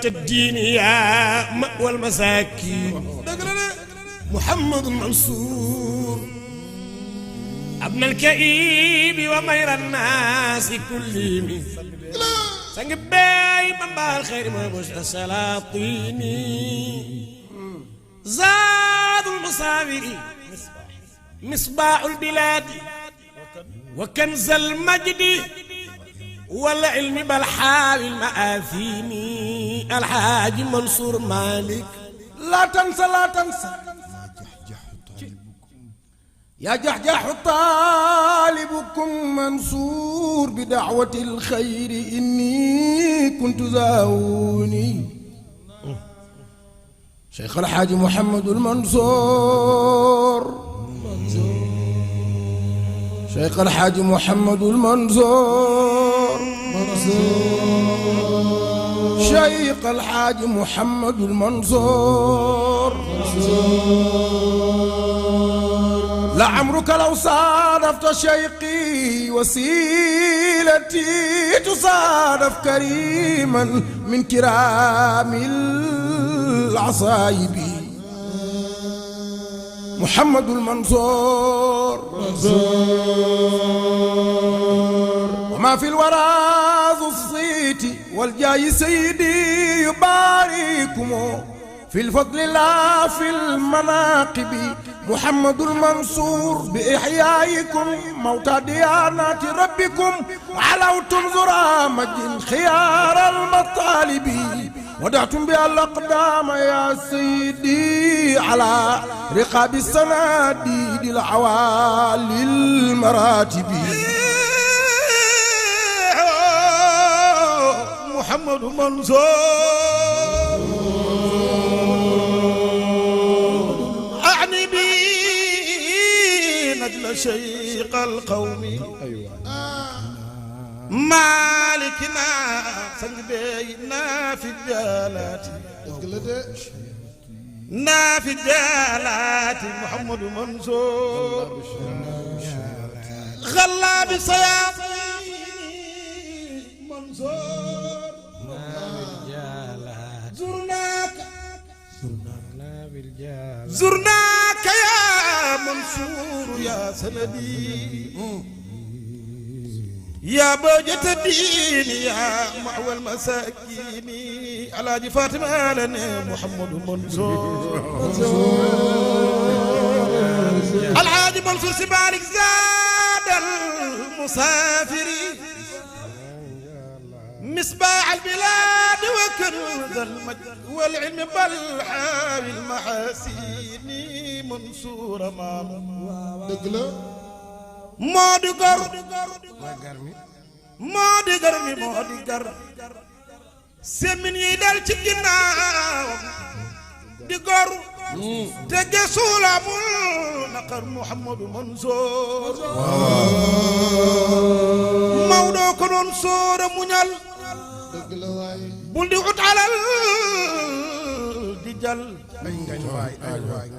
الدين يا مأوى المساكين محمد المنصور ابن الكئيب ومير الناس كلهم سنج باي بابا الخير ما بوش السلاطيني زاد المصابر مصباح البلاد وكنز المجد والعلم بالحال المآثين الحاج منصور مالك لا تنسى لا تنسى يا جحجح طالبكم منصور بدعوة الخير إني كنت زاوني شيخ الحاج محمد المنصور شيخ الحاج محمد المنصور شيخ الحاج محمد المنصور لعمرك لو صادفت شيقي وسيلتي تصادف كريما من كرام العصايب محمد المنصور وما في الورى ذو الصيت والجاي سيدي يباركم في الفضل لا في المناقب محمد المنصور بإحيائكم موتى ديانات ربكم علوتم زرامج خيار المطالب ودعتم بالأقدام يا سيدي على رقاب السناديد العوالي المراتب محمد منصور أعني بي نجل شيق القوم مالكنا سنجبينا في الجالات نا في الجالات محمد منصور غلا بصياطين منصور زرناك يا منصور يا سندي يا بوجة الدين يا معوى المساكين على فاطمة لنا محمد منصور الحاج منصور سبارك زاد المسافر مصباح البلاد وكنز المجد والعلم بل حاوي المحاسين منصور ماما مودي غر مودي غرمي مودي غر سمين يدال ci ginnaaw di gor te gesulamul naqar Muhammadu Mansour Mawdo ko doon soora muñal bul di ut alal di jal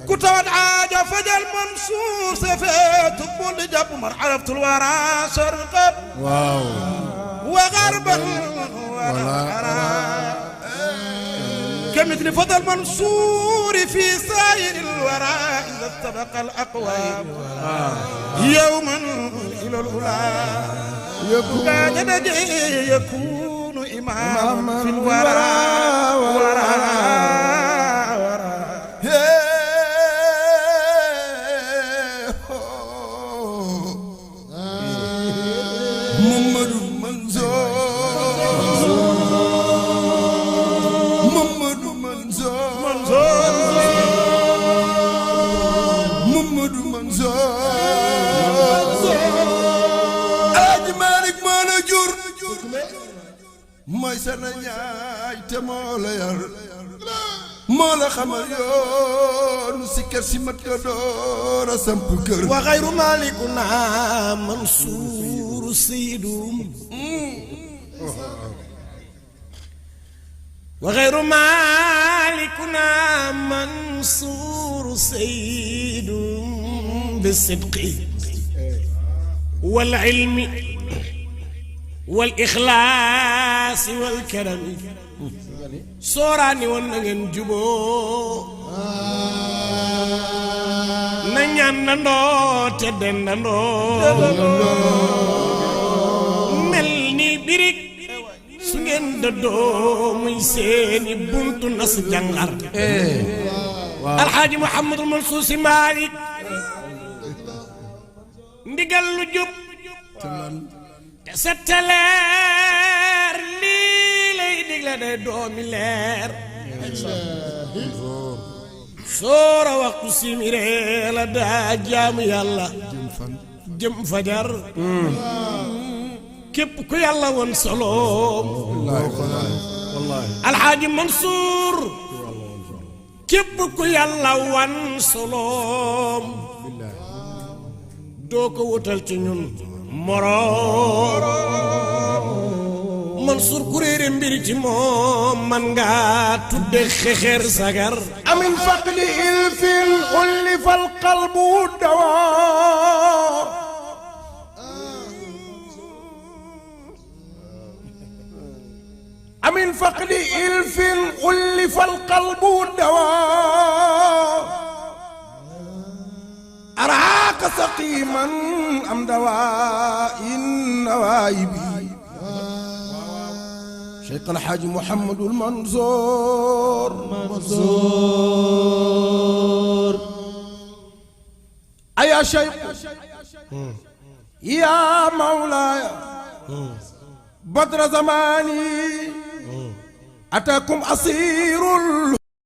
ku tawat aajo fajal Mansour safeet bul di jàpp man araftul wara sharqan waaw wa gharban wala كمثل فضل منصور في سائر الورى إذا استبق الأقوام يوما إلى الأولى يكون إماما في الورى mooy sana ñaay te moo la yar moo la xamal yoonu si kër si mat ko door a samp kër wa xayru malikuna Mansuur Seydum wa xayru malikuna Mansuur Seydum bisidqi wal ilmi والإخلاص والكرم sooraani woon na ngeen juboo na ñaan nandoo te dendandoo mel ni birig su ngeen dëddoo muy seeni buntu nas jàngar alxaaji Mouhamadul Mansuur Si Maalik ndigal lu jub te settaleer lii lay digle day doomi leer soora waxtu simiree la daa jaamu yàlla jëm fajar képp ku yàlla woon soloom alxaaji Mansuur képp ku yàlla wan soloom doo ko wutal ci ñun moroom Mansuur ku réere mbir ci moom man nga tudde xexeer sagar amin faqdi ilfin ulli fal qalbu dawaa amin faqdi ilfin ulli fal qalbu dawaa araaka saqiman am dawaa in nawaayibi Cheikh El Hadj Mouhamadul Mansour aya Cheikh ya mawlaaya badra zamani atakum asirul